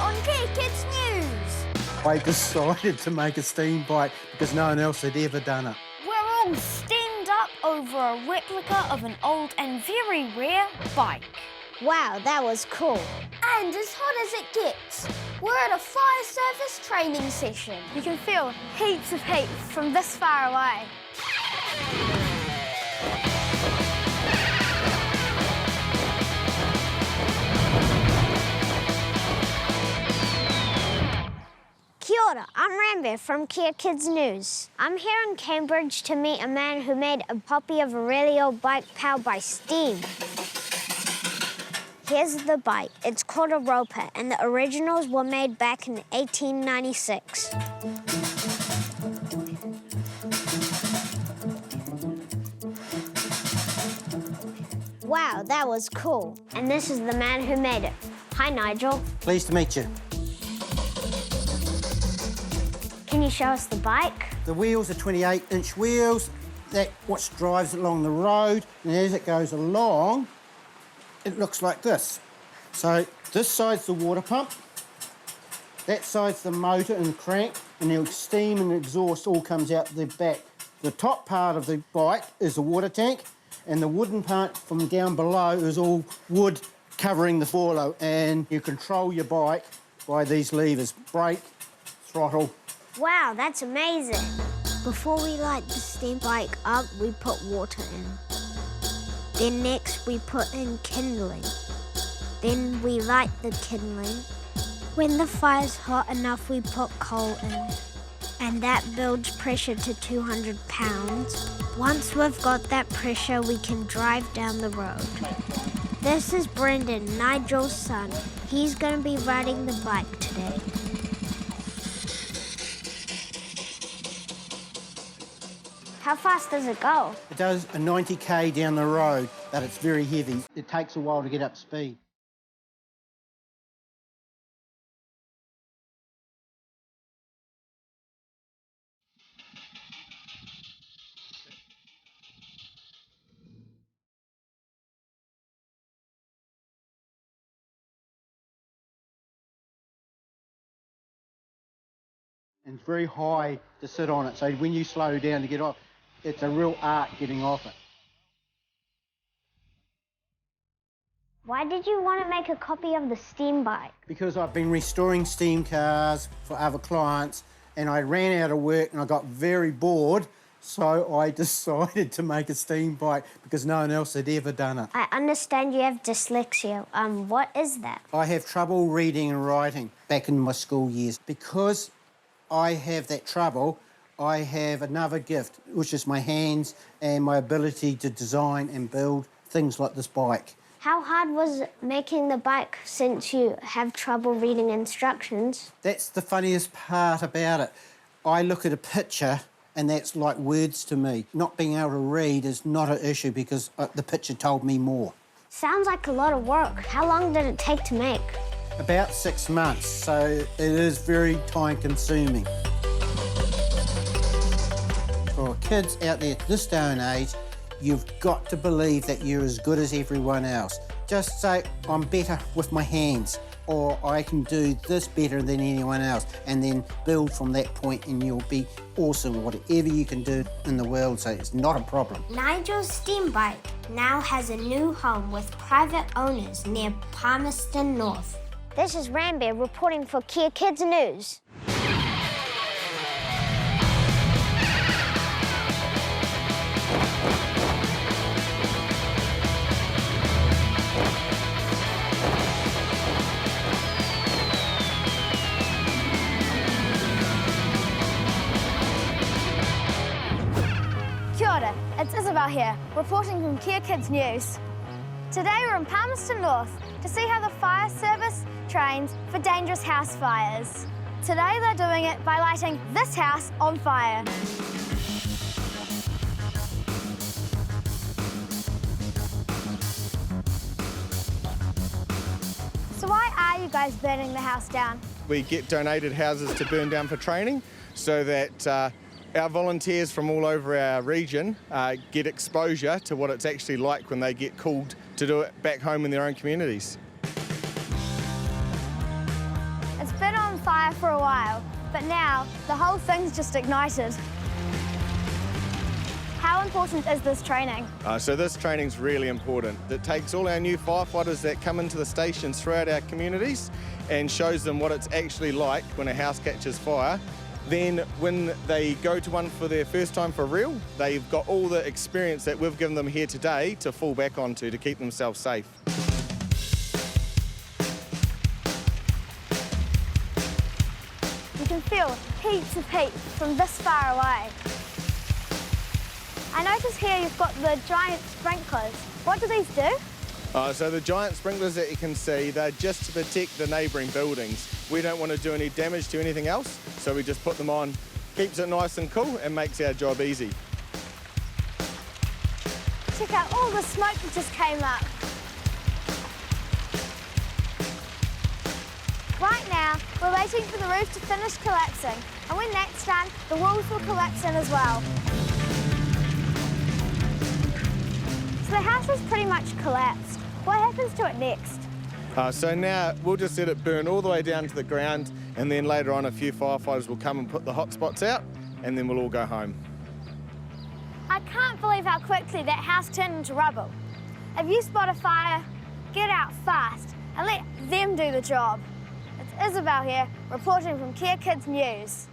on Care Kids News. I decided to make a steam bike because no one else had ever done it. We're all steamed up over a replica of an old and very rare bike. Wow, that was cool. And as hot as it gets, we're at a fire service training session. You can feel heaps of heat from this far away. Kia ora, I'm Rambe from Care Kids News. I'm here in Cambridge to meet a man who made a copy of a really old bike powered by steam. Here's the bike. It's called a roper, and the originals were made back in 1896. Wow, that was cool. And this is the man who made it. Hi, Nigel. Pleased to meet you. Can you show us the bike? The wheels are 28-inch wheels. That's what drives it along the road, and as it goes along, it looks like this. So this side's the water pump, that side's the motor and crank, and the steam and exhaust all comes out the back. The top part of the bike is the water tank, and the wooden part from down below is all wood covering the foilo, and you control your bike by these levers, brake, throttle. Wow, that's amazing. Before we light the steam bike up, we put water in. Then next we put in kindling. Then we light the kindling. When the fire's hot enough, we put coal in. And that builds pressure to 200 pounds. Once we've got that pressure, we can drive down the road. This is Brendan, Nigel's son. He's gonna be riding the bike today. How fast does it go? It does a 90k down the road, but it's very heavy. It takes a while to get up to speed. And it's very high to sit on it, so when you slow down to get off, it's a real art getting off it. Why did you want to make a copy of the steam bike? Because I've been restoring steam cars for other clients, and I ran out of work and I got very bored, so I decided to make a steam bike because no one else had ever done it. I understand you have dyslexia. What is that? I have trouble reading and writing back in my school years. Because I have that trouble, I have another gift, which is my hands and my ability to design and build things like this bike. How hard was making the bike since you have trouble reading instructions? That's the funniest part about it. I look at a picture and that's like words to me. Not being able to read is not an issue because the picture told me more. Sounds like a lot of work. How long did it take to make? About 6 months, so it is very time-consuming. For kids out there this day and age, you've got to believe that you're as good as everyone else. Just say, I'm better with my hands, or I can do this better than anyone else, and then build from that point and you'll be awesome, whatever you can do in the world, so it's not a problem. Nigel's steam bike now has a new home with private owners near Palmerston North. This is Rambe reporting for Care Kids News. Kia ora, it's Isabel here, reporting from Care Kids News. Today we're in Palmerston North to see how the fire service trains for dangerous house fires. Today they're doing it by lighting this house on fire. So why are you guys burning the house down? We get donated houses to burn down for training so that our volunteers from all over our region get exposure to what it's actually like when they get called to do it back home in their own communities. been on fire for a while, but now the whole thing's just ignited. How important is this training? So this training's really important. It takes all our new firefighters that come into the stations throughout our communities and shows them what it's actually like when a house catches fire. Then when they go to one for their first time for real, they've got all the experience that we've given them here today to fall back onto to keep themselves safe. You can feel heaps of heat from this far away. I notice here you've got the giant sprinklers. What do these do? So the giant sprinklers that you can see, they're just to protect the neighbouring buildings. We don't want to do any damage to anything else, so we just put them on. Keeps it nice and cool and makes our job easy. Check out all the smoke that just came up. Right now, we're waiting for the roof to finish collapsing, and when that's done, the walls will collapse in as well. So the house is pretty much collapsed. What happens to it next? So now we'll just let it burn all the way down to the ground, and then later on a few firefighters will come and put the hot spots out, and then we'll all go home. I can't believe how quickly that house turned into rubble. If you spot a fire, get out fast and let them do the job. It's Isabel here, reporting from Care Kids News.